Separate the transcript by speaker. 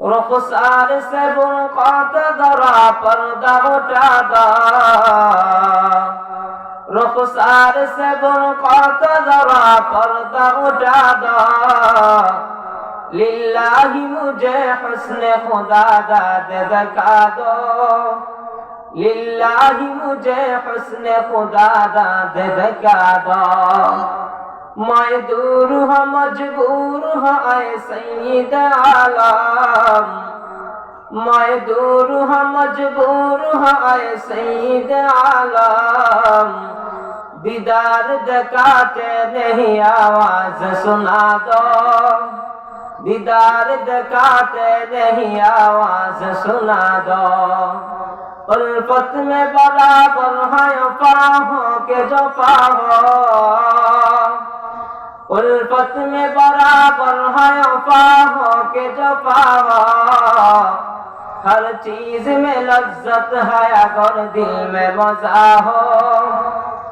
Speaker 1: रुखसार से बुरक़ात दरा पर्दा उठा दो, रुखसार से बुरक़ात दरा पर्दा उठा दो। लिल्लाही मुझे हुस्न खुदा दाद दिखा दो, लिल्लाही मुझे हुस्न खुदा दाद दिखा दो। मैं दूर हूँ मजबूर हूँ ऐ सैयद आलम, मैं दूर हूँ मजबूर हूँ ऐ सैयद आलम। दीदार दिखाते नहीं आवाज सुना दो, दीदार दिखाते नहीं आवाज सुना दो। उल्फत में बराबर है फाहों के जो फाहो, उल्फत में बराबर है फाहों के जो फाहो। हर चीज में लज्जत है अगर दिल में मजा हो,